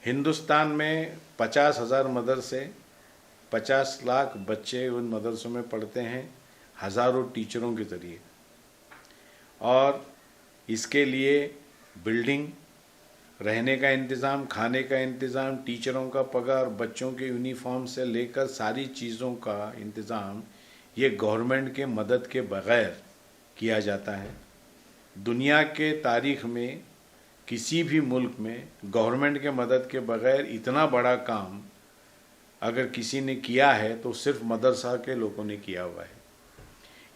हिंदुस्तान में 50,000 मदरसे, 50 लाख बच्चे उन मदरसों में पढ़ते हैं हज़ारों टीचरों के ज़रिए। और इसके लिए बिल्डिंग, रहने का इंतज़ाम, खाने का इंतज़ाम, टीचरों का पगार, बच्चों के यूनिफॉर्म से लेकर सारी चीज़ों का इंतज़ाम ये गवर्नमेंट के मदद के बग़ैर किया जाता है। दुनिया के तारीख़ में किसी भी मुल्क में गवर्नमेंट के मदद के बग़ैर इतना बड़ा काम अगर किसी ने किया है तो सिर्फ मदरसा के लोगों ने किया हुआ है।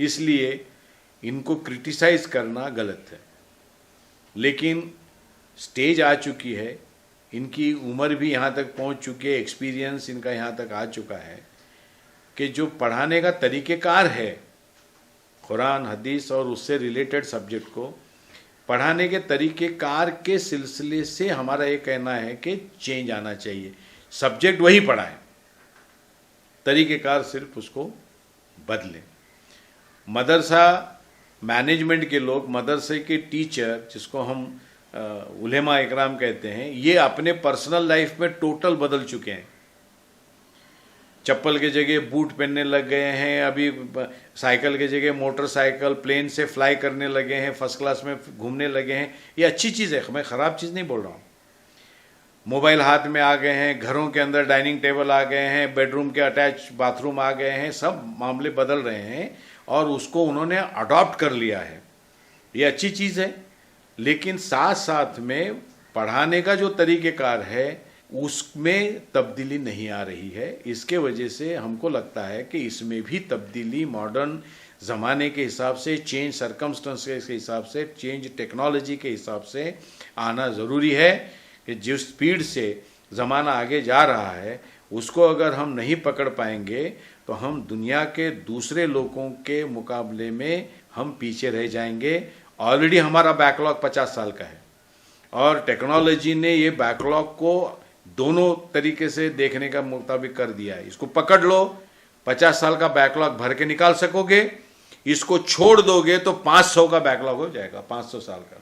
इसलिए इनको क्रिटिसाइज़ करना गलत है। लेकिन स्टेज आ चुकी है, इनकी उम्र भी यहाँ तक पहुँच चुकी है, एक्सपीरियंस इनका यहाँ तक आ चुका है कि जो पढ़ाने का तरीक़ेकार है, कुरान हदीस और उससे रिलेटेड सब्जेक्ट को पढ़ाने के तरीक़ेकार के सिलसिले से हमारा ये कहना है कि चेंज आना चाहिए। सब्जेक्ट वही पढ़ाएं, तरीक़ेकार सिर्फ उसको बदलें। मदरसा मैनेजमेंट के लोग, मदरसे के टीचर जिसको हम उलेमा इकराम कहते हैं, ये अपने पर्सनल लाइफ में टोटल बदल चुके हैं। चप्पल के जगह बूट पहनने लग गए हैं, अभी साइकिल के जगह मोटरसाइकिल, प्लेन से फ्लाई करने लगे हैं, फर्स्ट क्लास में घूमने लगे हैं। ये अच्छी चीज़ है, मैं ख़राब चीज़ नहीं बोल रहा हूँ। मोबाइल हाथ में आ गए हैं, घरों के अंदर डाइनिंग टेबल आ गए हैं, बेडरूम के अटैच बाथरूम आ गए हैं, सब मामले बदल रहे हैं और उसको उन्होंने अडॉप्ट कर लिया है। ये अच्छी चीज़ है, लेकिन साथ साथ में पढ़ाने का जो तरीक़ेकार है उसमें तब्दीली नहीं आ रही है। इसके वजह से हमको लगता है कि इसमें भी तब्दीली मॉडर्न ज़माने के हिसाब से, चेंज सर्कमस्टेंसेस के हिसाब से, चेंज टेक्नोलॉजी के हिसाब से आना ज़रूरी है कि जिस स्पीड से ज़माना आगे जा रहा है उसको अगर हम नहीं पकड़ पाएंगे तो हम दुनिया के दूसरे लोगों के मुकाबले में हम पीछे रह जाएंगे। ऑलरेडी हमारा बैकलॉग 50 साल का है और टेक्नोलॉजी ने ये बैकलॉग को दोनों तरीके से देखने का मुताबिक कर दिया है। इसको पकड़ लो, 50 साल का बैकलॉग भर के निकाल सकोगे, इसको छोड़ दोगे तो 500 का बैकलॉग हो जाएगा, 500 साल का।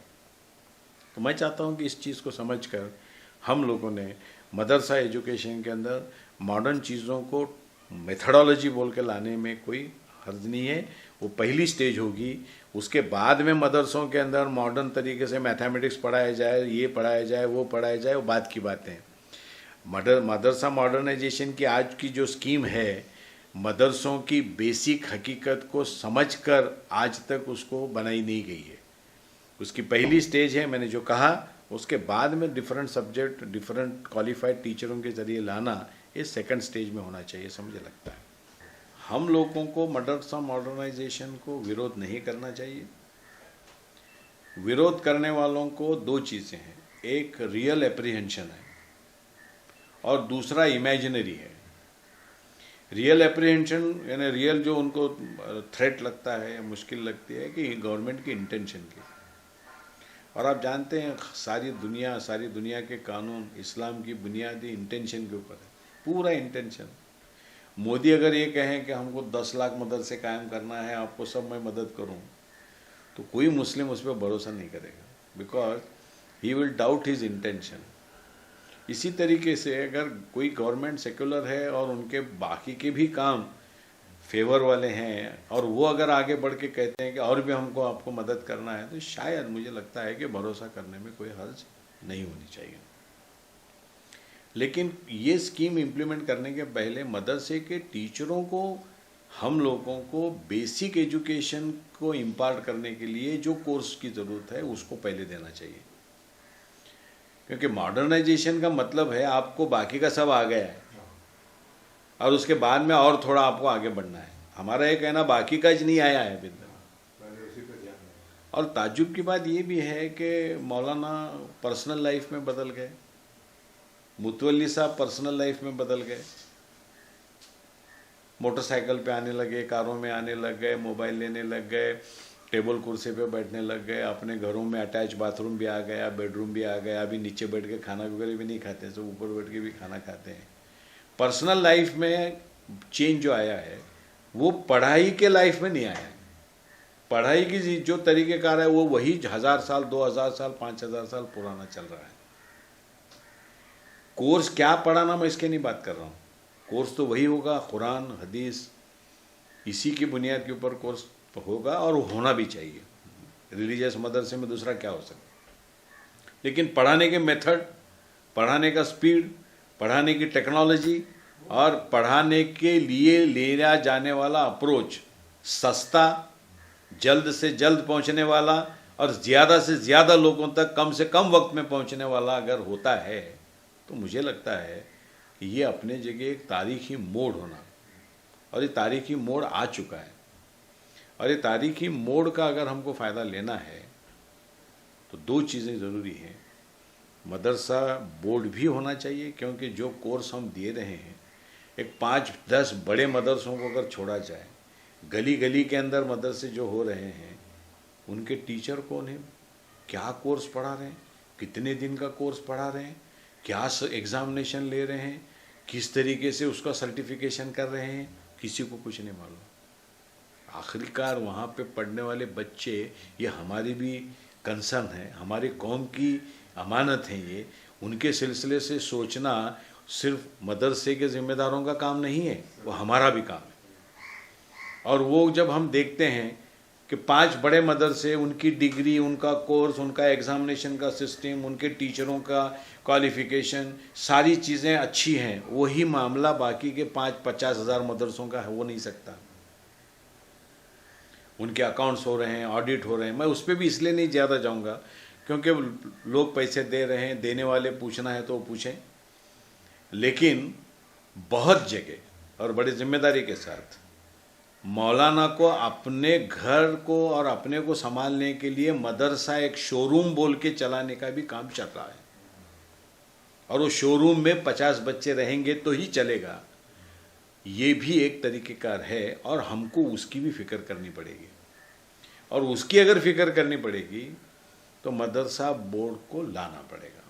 तो मैं चाहता हूँ कि इस चीज़ को समझकर हम लोगों ने मदरसा एजुकेशन के अंदर मॉडर्न चीज़ों को मेथडोलॉजी बोल के लाने में कोई हर्ज नहीं है। वो पहली स्टेज होगी, उसके बाद में मदरसों के अंदर मॉडर्न तरीके से मैथमेटिक्स पढ़ाया जाए, ये पढ़ाया जाए, वो पढ़ाया जाए, वो बात की बातें हैं। मदरसा मॉडर्नाइजेशन की आज की जो स्कीम है, मदरसों की बेसिक हकीकत को समझकर आज तक उसको बनाई नहीं गई है। उसकी पहली स्टेज है मैंने जो कहा, उसके बाद में डिफरेंट सब्जेक्ट, डिफरेंट क्वालिफाइड टीचरों के ज़रिए लाना, ये सेकंड स्टेज में होना चाहिए, समझे लगता है। हम लोगों को मदरसा मॉडर्नाइजेशन को विरोध नहीं करना चाहिए। विरोध करने वालों को दो चीज़ें हैं, एक रियल एप्रीहेंशन है और दूसरा इमेजिनरी है। रियल एप्रीहेंशन यानी रियल जो उनको थ्रेट लगता है, मुश्किल लगती है कि गवर्नमेंट की इंटेंशन की। और आप जानते हैं सारी दुनिया के कानून इस्लाम की बुनियादी इंटेंशन के ऊपर है, पूरा इंटेंशन। मोदी अगर ये कहें कि हमको 10 लाख मदरसे कायम करना है, आपको सब मैं मदद करूं, तो कोई मुस्लिम उस पर भरोसा नहीं करेगा, because he will doubt his intention. इसी तरीके से अगर कोई गवर्नमेंट सेक्युलर है और उनके बाकी के भी काम फेवर वाले हैं और वो अगर आगे बढ़ के कहते हैं कि और भी हमको आपको मदद करना है, तो शायद मुझे लगता है कि भरोसा करने में कोई हर्ज नहीं होनी चाहिए। लेकिन ये स्कीम इम्प्लीमेंट करने के पहले मदरसे के टीचरों को, हम लोगों को बेसिक एजुकेशन को इम्पार्ट करने के लिए जो कोर्स की ज़रूरत है उसको पहले देना चाहिए। क्योंकि मॉडर्नाइजेशन का मतलब है आपको बाकी का सब आ गया है और उसके बाद में और थोड़ा आपको आगे बढ़ना है। हमारा ये कहना बाकी का नहीं आया है अभी तक। और ताज्जुब की बात ये भी है कि मौलाना पर्सनल लाइफ में बदल गए, मुतवल्ली साहब पर्सनल लाइफ में बदल गए, मोटरसाइकिल पे आने लगे, कारों में आने लग गए, मोबाइल लेने लग गए, टेबल कुर्सी पे बैठने लग गए, अपने घरों में अटैच बाथरूम भी आ गया, बेडरूम भी आ गया, अभी नीचे बैठ के खाना वगैरह भी नहीं खाते हैं, सब ऊपर बैठ के भी खाना खाते हैं। पर्सनल लाइफ में चेंज जो आया है वो पढ़ाई के लाइफ में नहीं आया है। पढ़ाई की जो तरीक़ेकार है वो वही 1000 साल, 2000 साल, 5000 साल पुराना चल रहा है। कोर्स क्या पढ़ाना मैं इसके नहीं बात कर रहा हूँ। कोर्स तो वही होगा, कुरान हदीस इसी की बुनियाद के ऊपर कोर्स होगा और होना भी चाहिए। रिलीजियस मदरसे में दूसरा क्या हो सकता है। लेकिन पढ़ाने के मेथड, पढ़ाने का स्पीड, पढ़ाने की टेक्नोलॉजी और पढ़ाने के लिए लिया जाने वाला अप्रोच सस्ता, जल्द से जल्द पहुंचने वाला और ज़्यादा से ज़्यादा लोगों तक कम से कम वक्त में पहुंचने वाला अगर होता है तो मुझे लगता है कि ये अपने जगह एक तारीखी मोड़ होना, और ये तारीखी मोड़ आ चुका है। और ये तारीखी मोड़ का अगर हमको फ़ायदा लेना है तो दो चीज़ें ज़रूरी हैं। मदरसा बोर्ड भी होना चाहिए, क्योंकि जो कोर्स हम दे रहे हैं, एक 5-10 बड़े मदरसों को अगर छोड़ा जाए, गली गली के अंदर मदरसे जो हो रहे हैं उनके टीचर कौन हैं, क्या कोर्स पढ़ा रहे हैं, कितने दिन का कोर्स पढ़ा रहे हैं, क्या एग्ज़ामिनेशन ले रहे हैं, किस तरीके से उसका सर्टिफिकेशन कर रहे हैं, किसी को कुछ नहीं मालूम। आखिरकार वहाँ पे पढ़ने वाले बच्चे, ये हमारी भी कंसर्न है, हमारी कौम की अमानत है ये। उनके सिलसिले से सोचना सिर्फ मदरसे के ज़िम्मेदारों का काम नहीं है, वो हमारा भी काम है। और वो जब हम देखते हैं कि 5 बड़े मदरसे, उनकी डिग्री, उनका कोर्स, उनका एग्ज़ामिनेशन का सिस्टम, उनके टीचरों का क्वालिफ़िकेशन, सारी चीज़ें अच्छी हैं, वही मामला बाकी के 50 हज़ार मदरसों का हो नहीं सकता। उनके अकाउंट्स हो रहे हैं, ऑडिट हो रहे हैं। मैं उस पर भी इसलिए नहीं ज़्यादा जाऊँगा क्योंकि लोग पैसे दे रहे हैं, देने वाले पूछना है तो पूछें। लेकिन बहुत जगह और बड़ी जिम्मेदारी के साथ मौलाना को अपने घर को और अपने को संभालने के लिए मदरसा एक शोरूम बोल के चलाने का भी काम चल रहा है। और वो शोरूम में 50 बच्चे रहेंगे तो ही चलेगा, ये भी एक तरीक़ेकार है। और हमको उसकी भी फ़िक्र करनी पड़ेगी। और उसकी अगर फ़िक्र करनी पड़ेगी तो मदरसा बोर्ड को लाना पड़ेगा।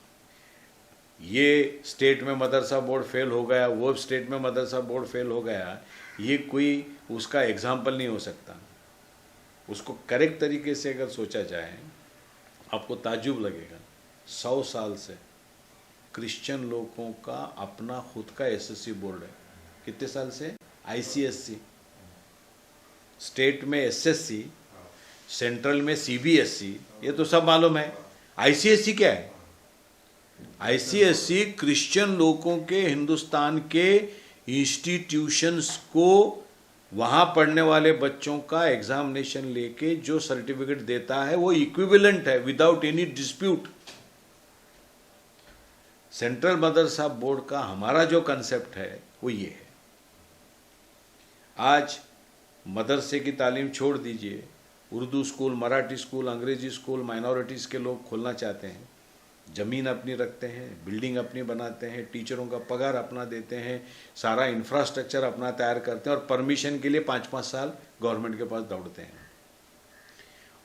ये स्टेट में मदरसा बोर्ड फेल हो गया, वो स्टेट में मदरसा बोर्ड फेल हो गया, ये कोई उसका एग्जाम्पल नहीं हो सकता। उसको करेक्ट तरीके से अगर सोचा जाए, आपको ताज्जुब लगेगा, 100 साल से क्रिश्चियन लोगों का अपना खुद का एसएससी बोर्ड है। कितने साल से? आईसीएससी, स्टेट में एसएससी, सेंट्रल में सीबीएसई, ये तो सब मालूम है। आईसीएससी क्या है? आईसीएससी क्रिश्चियन लोगों के हिंदुस्तान के इंस्टीट्यूशंस को वहाँ पढ़ने वाले बच्चों का एग्जामिनेशन लेके जो सर्टिफिकेट देता है वो इक्विवेलेंट है, विदाउट एनी डिस्प्यूट। सेंट्रल मदरसा बोर्ड का हमारा जो कंसेप्ट है वो ये है। आज मदरसे की तालीम छोड़ दीजिए, उर्दू स्कूल, मराठी स्कूल, अंग्रेजी स्कूल माइनॉरिटीज़ के लोग खोलना चाहते हैं, ज़मीन अपनी रखते हैं, बिल्डिंग अपनी बनाते हैं, टीचरों का पगार अपना देते हैं, सारा इंफ्रास्ट्रक्चर अपना तैयार करते हैं और परमिशन के लिए 5-5 साल गवर्नमेंट के पास दौड़ते हैं।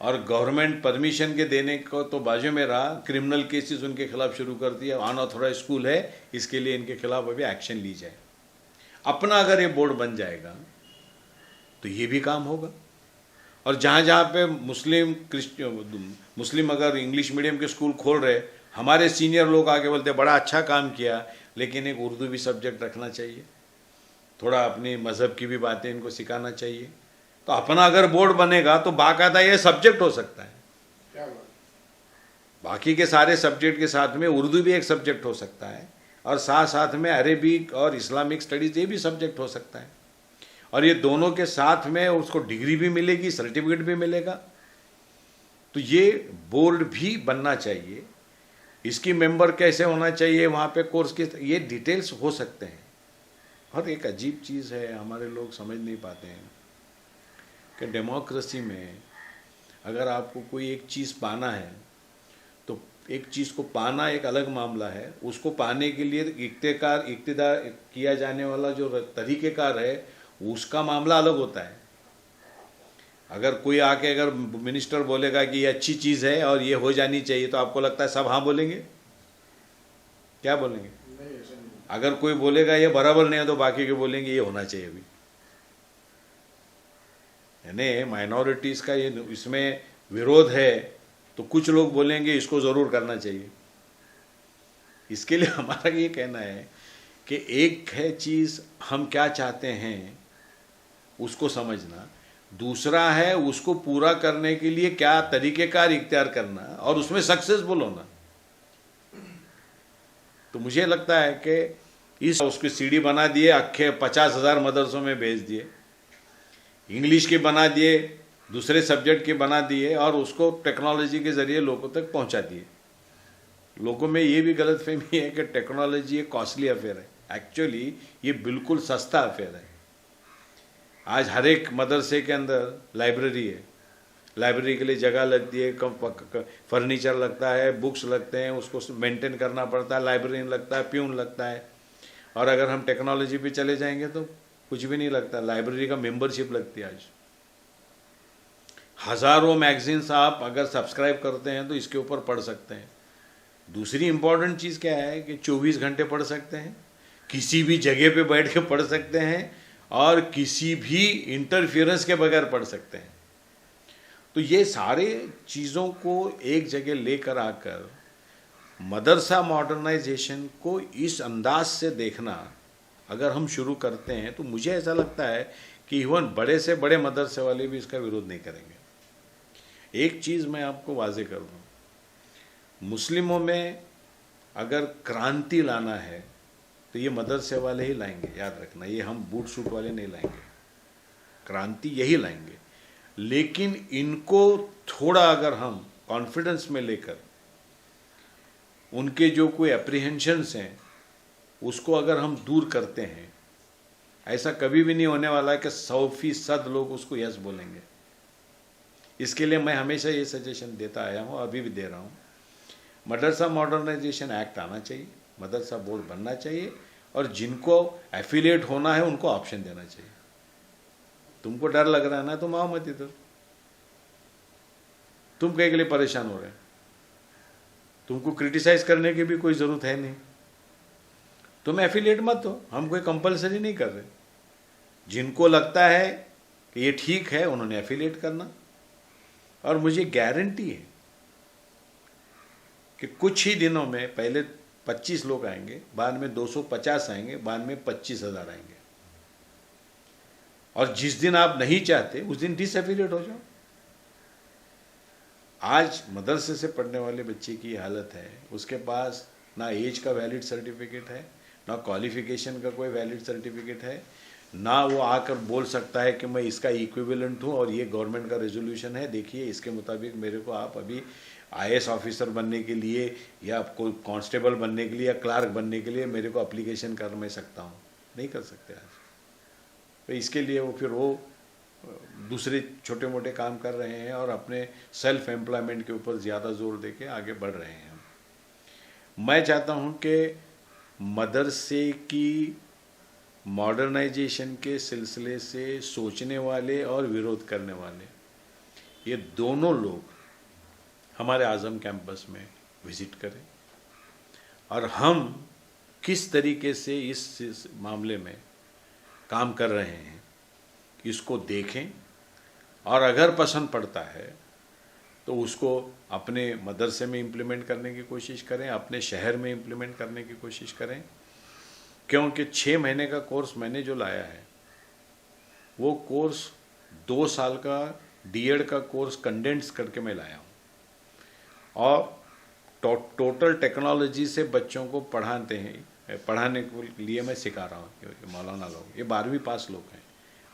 और गवर्नमेंट परमिशन के देने को तो बाजू में रहा, क्रिमिनल केसेस उनके खिलाफ शुरू कर दिया, अनऑथोराइज स्कूल है, इसके लिए इनके खिलाफ अभी एक्शन ली जाए। अपना अगर ये बोर्ड बन जाएगा तो ये भी काम होगा। और जहाँ जहाँ पे मुस्लिम अगर इंग्लिश मीडियम के स्कूल खोल रहे, हमारे सीनियर लोग आके बोलते बड़ा अच्छा काम किया, लेकिन एक उर्दू भी सब्जेक्ट रखना चाहिए, थोड़ा अपनी मज़हब की भी बातें इनको सिखाना चाहिए। तो अपना अगर बोर्ड बनेगा तो बाकायदा ये सब्जेक्ट हो सकता है। बाकी के सारे सब्जेक्ट के साथ में उर्दू भी एक सब्जेक्ट हो सकता है, और साथ साथ में अरेबिक और इस्लामिक स्टडीज़ ये भी सब्जेक्ट हो सकता है। और ये दोनों के साथ में उसको डिग्री भी मिलेगी, सर्टिफिकेट भी मिलेगा। तो ये बोर्ड भी बनना चाहिए। इसकी मेंबर कैसे होना चाहिए, वहाँ पे कोर्स के, ये डिटेल्स हो सकते हैं। और एक अजीब चीज़ है, हमारे लोग समझ नहीं पाते हैं कि डेमोक्रेसी में अगर आपको कोई एक चीज़ पाना है तो एक चीज़ को पाना एक अलग मामला है, उसको पाने के लिए इख्तियार किया जाने वाला जो तरीक़ेकार है उसका मामला अलग होता है। अगर कोई आके अगर मिनिस्टर बोलेगा कि ये अच्छी चीज़ है और ये हो जानी चाहिए, तो आपको लगता है सब हाँ बोलेंगे? क्या बोलेंगे? अगर कोई बोलेगा ये बराबर नहीं है तो बाकी के बोलेंगे ये होना चाहिए अभी। यानी माइनॉरिटीज़ का ये इसमें विरोध है तो कुछ लोग बोलेंगे इसको ज़रूर करना चाहिए। इसके लिए हमारा ये कहना है कि एक है चीज़ हम क्या चाहते हैं उसको समझना, दूसरा है उसको पूरा करने के लिए क्या तरीक़ेकार इख्तियार करना और उसमें सक्सेसफुल होना। तो मुझे लगता है कि उसकी सीडी बना दिए, अक्खे 50,000 मदरसों में भेज दिए, इंग्लिश के बना दिए, दूसरे सब्जेक्ट के बना दिए और उसको टेक्नोलॉजी के ज़रिए लोगों तक पहुंचा दिए। लोगों में ये भी गलतफहमी है कि टेक्नोलॉजी एक कॉस्टली अफेयर है। एक्चुअली ये बिल्कुल सस्ता अफेयर है। आज हर एक मदरसे के अंदर लाइब्रेरी है, लाइब्रेरी के लिए जगह लगती है, फर्नीचर लगता है, बुक्स लगते हैं, उसको मेंटेन करना पड़ता है, लाइब्रेरियन लगता है, प्यून लगता है। और अगर हम टेक्नोलॉजी पे चले जाएंगे तो कुछ भी नहीं लगता, लाइब्रेरी का मेंबरशिप लगती है। आज हज़ारों मैगजीन्स आप अगर सब्सक्राइब करते हैं तो इसके ऊपर पढ़ सकते हैं। दूसरी इम्पॉर्टेंट चीज़ क्या है कि 24 घंटे पढ़ सकते हैं, किसी भी जगह पे बैठ के पढ़ सकते हैं और किसी भी इंटरफियरेंस के बगैर पढ़ सकते हैं। तो ये सारे चीज़ों को एक जगह लेकर आकर मदरसा मॉडर्नाइजेशन को इस अंदाज से देखना अगर हम शुरू करते हैं तो मुझे ऐसा लगता है कि इवन बड़े से बड़े मदरसे वाले भी इसका विरोध नहीं करेंगे। एक चीज़ मैं आपको वाजे कर दूँ, मुस्लिमों में अगर क्रांति लाना है तो ये मदरसे वाले ही लाएंगे, याद रखना, ये हम बूट सूट वाले नहीं लाएंगे, क्रांति यही लाएंगे। लेकिन इनको थोड़ा अगर हम कॉन्फिडेंस में लेकर उनके जो कोई एप्रीहेंशंस हैं उसको अगर हम दूर करते हैं, ऐसा कभी भी नहीं होने वाला है कि 100% लोग उसको यस बोलेंगे। इसके लिए मैं हमेशा ये सजेशन देता आया हूँ, अभी भी दे रहा हूँ, मदरसा मॉडर्नाइजेशन एक्ट आना चाहिए, मदरसा बोर्ड बनना चाहिए और जिनको एफिलिएट होना है उनको ऑप्शन देना चाहिए। तुमको डर लग रहा है ना, तुम आओ मत इधर, तुम कहीं के लिए परेशान हो रहे हैं, तुमको क्रिटिसाइज करने की भी कोई ज़रूरत है नहीं, तुम एफिलिएट मत हो, हम कोई कंपलसरी नहीं कर रहे। जिनको लगता है कि ये ठीक है उन्होंने एफिलिएट करना। और मुझे गारंटी है कि कुछ ही दिनों में पहले 25 लोग आएंगे, बाद में 250 आएंगे, बाद में 25,000 आएंगे। और जिस दिन आप नहीं चाहते उस दिन डिसएफिलिएट हो जाओ। आज मदरसे से पढ़ने वाले बच्चे की हालत है, उसके पास ना एज का वैलिड सर्टिफिकेट है, ना क्वालिफिकेशन का कोई वैलिड सर्टिफिकेट है, ना वो आकर बोल सकता है कि मैं इसका इक्विवेलेंट हूँ और ये गवर्नमेंट का रेजोल्यूशन है, देखिए इसके मुताबिक मेरे को आप अभी आईएएस ऑफिसर बनने के लिए या कोई कांस्टेबल बनने के लिए या क्लार्क बनने के लिए मेरे को अप्लीकेशन कर मैं सकता हूँ, नहीं कर सकते आज। तो इसके लिए वो फिर वो दूसरे छोटे मोटे काम कर रहे हैं और अपने सेल्फ एम्प्लॉयमेंट के ऊपर ज़्यादा जोर देके आगे बढ़ रहे हैं। मैं चाहता हूँ कि मदरसे की मॉडर्नाइजेशन के सिलसिले से सोचने वाले और विरोध करने वाले ये दोनों लोग हमारे आज़म कैंपस में विज़िट करें और हम किस तरीके से इस मामले में काम कर रहे हैं इसको देखें और अगर पसंद पड़ता है तो उसको अपने मदरसे में इम्प्लीमेंट करने की कोशिश करें, अपने शहर में इम्प्लीमेंट करने की कोशिश करें। क्योंकि 6 महीने का कोर्स मैंने जो लाया है वो कोर्स 2 साल का डीएड का कोर्स कंडेंस करके मैं लाया हूँ और टोटल टेक्नोलॉजी से बच्चों को पढ़ाने के लिए मैं सिखा रहा हूँ। मौलाना लोग ये 12वीं पास लोग हैं,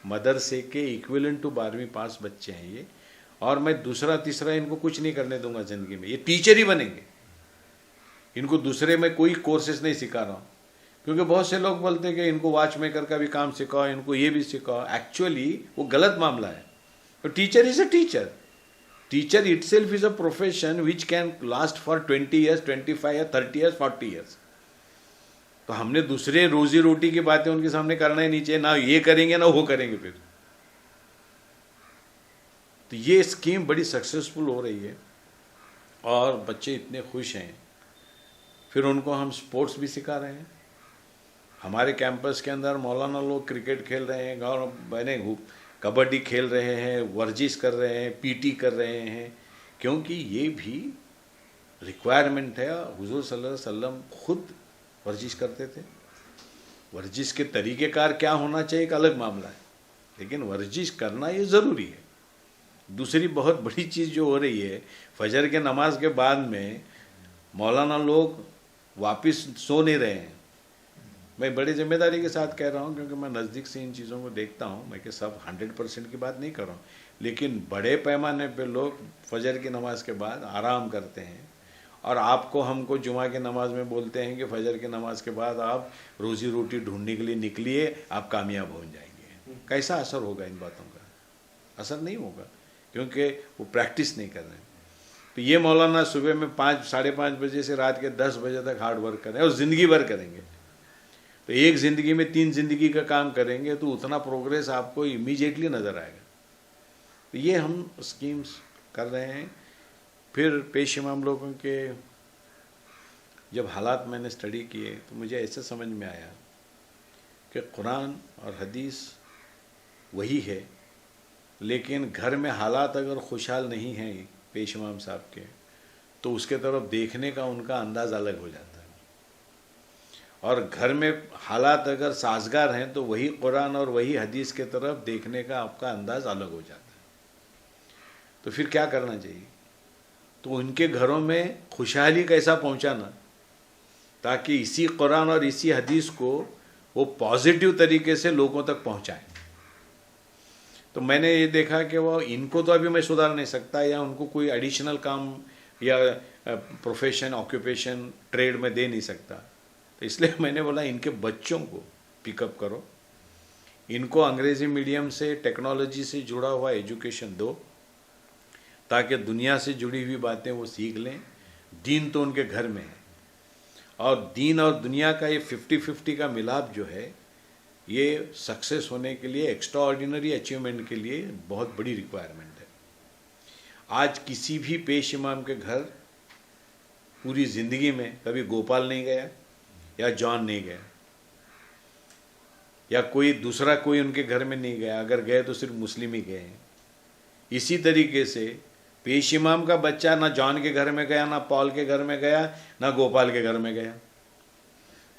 मदरसे के इक्विवेलेंट टू 12वीं पास बच्चे हैं ये, और मैं दूसरा तीसरा इनको कुछ नहीं करने दूंगा ज़िंदगी में, ये टीचर ही बनेंगे। इनको दूसरे में कोई कोर्सेज नहीं सिखा रहा हूँ, क्योंकि बहुत से लोग बोलते हैं कि इनको वॉच मेकर का भी काम सिखाओ, इनको ये भी सिखाओ। एक्चुअली वो गलत मामला है। तो teacher is a teacher, teacher itself is a profession which can last for 20 years, 25 या 30 ईयर्स, 40 ईयर्स। तो हमने दूसरे रोजी रोटी की बातें उनके सामने करना ही नहीं चाहिए, ना ये करेंगे ना वो करेंगे। फिर तो ये स्कीम बड़ी सक्सेसफुल हो रही है और बच्चे इतने खुश हैं। फिर उनको हम स्पोर्ट्स भी सिखा रहे हैं। हमारे कैंपस के अंदर मौलाना लोग क्रिकेट खेल रहे हैं, गाँव बने कबड्डी खेल रहे हैं, वर्जिश कर रहे हैं, पीटी कर रहे हैं, क्योंकि ये भी रिक्वायरमेंट है। हुजूर सल्लल्लाहु अलैहि वसल्लम खुद वर्जिश करते थे। वर्जिश के तरीक़ेकार क्या होना चाहिए एक अलग मामला है, लेकिन वर्जिश करना ये ज़रूरी है। दूसरी बहुत बड़ी चीज़ जो हो रही है, फजर के नमाज के बाद में मौलाना लोग वापस सो नहीं रहे हैं। मैं बड़ी जिम्मेदारी के साथ कह रहा हूँ, क्योंकि मैं नज़दीक से इन चीज़ों को देखता हूँ। मैं कि सब 100% की बात नहीं कर रहा हूँ, लेकिन बड़े पैमाने पे लोग फजर की नमाज के बाद आराम करते हैं। और आपको हमको जुमा की नमाज में बोलते हैं कि फजर की नमाज के बाद आप रोज़ी रोटी ढूंढने के लिए निकलिए, आप कामयाब हो जाएंगे। कैसा असर होगा इन बातों का? असर नहीं होगा, क्योंकि वो प्रैक्टिस नहीं कर रहे हैं। तो ये मौलाना सुबह में 5 साढ़े 5 बजे से रात के 10 बजे तक हार्ड वर्क करें और ज़िंदगी भर करेंगे, तो एक ज़िंदगी में 3 ज़िंदगी का काम करेंगे, तो उतना प्रोग्रेस आपको इमीडिएटली नज़र आएगा। तो ये हम स्कीम्स कर रहे हैं। फिर पेश इमाम लोगों के जब हालात मैंने स्टडी किए, तो मुझे ऐसे समझ में आया कि कुरान और हदीस वही है, लेकिन घर में हालात अगर खुशहाल नहीं हैं पेश इमाम साहब के, तो उसके तरफ देखने का उनका अंदाज़ अलग हो जाता है। और घर में हालात अगर साजगार हैं, तो वही कुरान और वही हदीस के तरफ देखने का आपका अंदाज़ अलग हो जाता है। तो फिर क्या करना चाहिए? तो उनके घरों में खुशहाली कैसा पहुंचाना, ताकि इसी कुरान और इसी हदीस को वो पॉजिटिव तरीके से लोगों तक पहुंचाएं। तो मैंने ये देखा कि वो इनको तो अभी मैं सुधार नहीं सकता, या उनको कोई एडिशनल काम या प्रोफेशन, ऑक्यूपेशन, ट्रेड में दे नहीं सकता। तो इसलिए मैंने बोला इनके बच्चों को पिकअप करो, इनको अंग्रेज़ी मीडियम से, टेक्नोलॉजी से जुड़ा हुआ एजुकेशन दो, ताकि दुनिया से जुड़ी हुई बातें वो सीख लें। दीन तो उनके घर में है, और दीन और दुनिया का ये 50-50 का मिलाप जो है, ये सक्सेस होने के लिए, एक्स्ट्रा ऑर्डिनरी अचीवमेंट के लिए बहुत बड़ी रिक्वायरमेंट है। आज किसी भी पेश इमाम के घर पूरी ज़िंदगी में कभी गोपाल नहीं गया, या जॉन नहीं गया, या कोई दूसरा कोई उनके घर में नहीं गया। अगर गए तो सिर्फ मुस्लिम ही गए हैं। इसी तरीके से पेश इमाम का बच्चा ना जॉन के घर में गया, ना पॉल के घर में गया, ना गोपाल के घर में गया।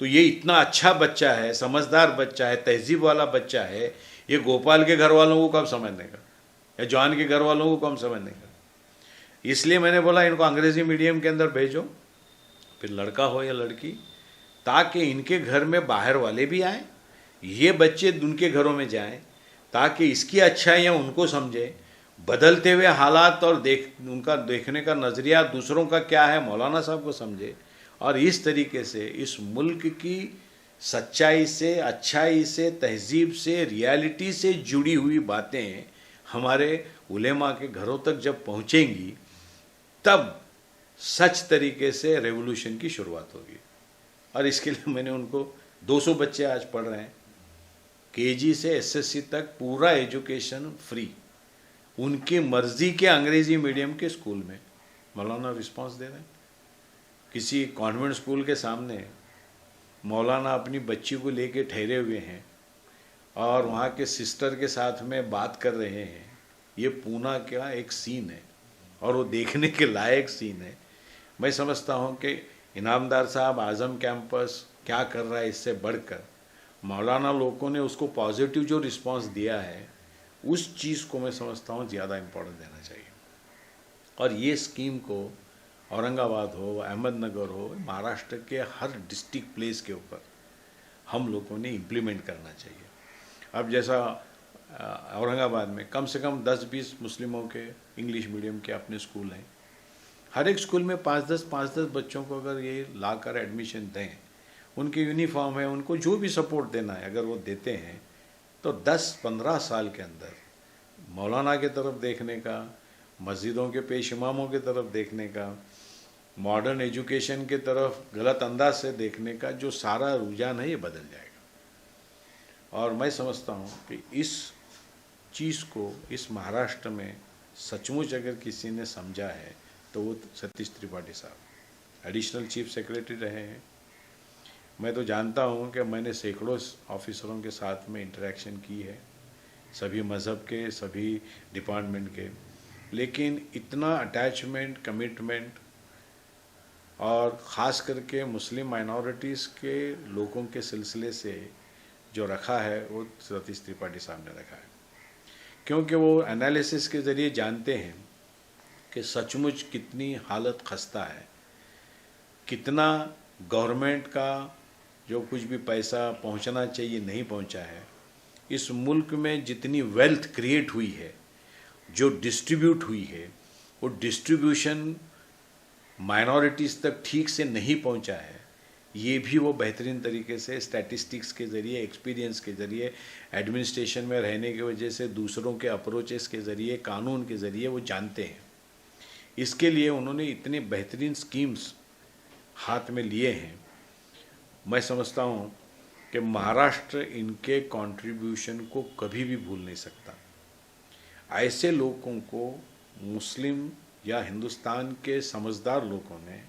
तो ये इतना अच्छा बच्चा है, समझदार बच्चा है, तहजीब वाला बच्चा है, ये गोपाल के घर वालों को कब समझने का, या जॉन के घर वालों को कब समझने का? इसलिए मैंने बोला इनको अंग्रेज़ी मीडियम के अंदर भेजो, फिर लड़का हो या लड़की, ताकि इनके घर में बाहर वाले भी आएँ, ये बच्चे उनके घरों में जाएं, ताकि इसकी अच्छाइयाँ उनको समझें। बदलते हुए हालात और उनका देखने का नज़रिया दूसरों का क्या है, मौलाना साहब को समझे। और इस तरीके से इस मुल्क की सच्चाई से, अच्छाई से, तहजीब से, रियलिटी से जुड़ी हुई बातें हमारे उलेमा के घरों तक जब पहुँचेंगी, तब सच तरीके से रेवोल्यूशन की शुरुआत होगी। और इसके लिए मैंने उनको 200 बच्चे आज पढ़ रहे हैं, केजी से एसएससी तक पूरा एजुकेशन फ्री, उनकी मर्ज़ी के अंग्रेज़ी मीडियम के स्कूल में। मौलाना रिस्पांस दे रहे हैं। किसी कॉन्वेंट स्कूल के सामने मौलाना अपनी बच्ची को लेके ठहरे हुए हैं और वहाँ के सिस्टर के साथ में बात कर रहे हैं। ये पूना का एक सीन है, और वो देखने के लायक सीन है। मैं समझता हूँ कि इनामदार साहब आज़म कैंपस क्या कर रहा है, इससे बढ़कर मौलाना लोगों ने उसको पॉजिटिव जो रिस्पांस दिया है, उस चीज़ को मैं समझता हूँ ज़्यादा इम्पोर्टेंस देना चाहिए। और ये स्कीम को औरंगाबाद हो, अहमदनगर हो, महाराष्ट्र के हर डिस्ट्रिक्ट प्लेस के ऊपर हम लोगों ने इम्प्लीमेंट करना चाहिए। अब जैसा औरंगाबाद में कम से कम 10-20 मुस्लिमों के इंग्लिश मीडियम के अपने स्कूल हैं। हर एक स्कूल में 5-10 बच्चों को अगर ये लाकर एडमिशन दें, उनकी यूनिफॉर्म है, उनको जो भी सपोर्ट देना है अगर वो देते हैं, तो 10-15 साल के अंदर मौलाना के तरफ देखने का, मस्जिदों के पेश इमामों के तरफ देखने का, मॉडर्न एजुकेशन के तरफ गलत अंदाज से देखने का जो सारा रुझान है, ये बदल जाएगा। और मैं समझता हूँ कि इस चीज़ को इस महाराष्ट्र में सचमुच अगर किसी ने समझा है, तो वो सतीश त्रिपाठी साहब एडिशनल चीफ सेक्रेटरी रहे हैं। मैं तो जानता हूँ कि मैंने सैकड़ों ऑफिसरों के साथ में इंटरेक्शन की है, सभी मज़हब के, सभी डिपार्टमेंट के, लेकिन इतना अटैचमेंट, कमिटमेंट और ख़ास करके मुस्लिम माइनॉरिटीज़ के लोगों के सिलसिले से जो रखा है वो सतीश त्रिपाठी साहब ने रखा है, क्योंकि वो एनालिसिस के ज़रिए जानते हैं कि सचमुच कितनी हालत खस्ता है, कितना गवर्नमेंट का जो कुछ भी पैसा पहुंचना चाहिए नहीं पहुंचा है। इस मुल्क में जितनी वेल्थ क्रिएट हुई है, जो डिस्ट्रीब्यूट हुई है, वो डिस्ट्रीब्यूशन माइनॉरिटीज़ तक ठीक से नहीं पहुंचा है। ये भी वो बेहतरीन तरीके से स्टैटिस्टिक्स के ज़रिए, एक्सपीरियंस के ज़रिए, एडमिनिस्ट्रेशन में रहने की वजह से, दूसरों के अप्रोचेस के ज़रिए, कानून के ज़रिए वो जानते हैं। इसके लिए उन्होंने इतने बेहतरीन स्कीम्स हाथ में लिए हैं। मैं समझता हूँ कि महाराष्ट्र इनके कंट्रीब्यूशन को कभी भी भूल नहीं सकता। ऐसे लोगों को मुस्लिम या हिंदुस्तान के समझदार लोगों ने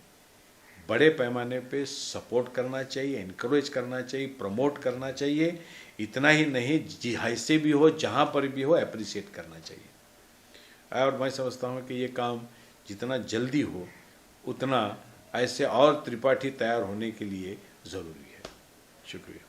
बड़े पैमाने पे सपोर्ट करना चाहिए, इनकरेज करना चाहिए, प्रमोट करना चाहिए। इतना ही नहीं, ऐसे भी हो, जहाँ पर भी हो, अप्रिशिएट करना चाहिए। और मैं समझता हूँ कि ये काम जितना जल्दी हो उतना ऐसे और त्रिपाठी तैयार होने के लिए ज़रूरी है। शुक्रिया।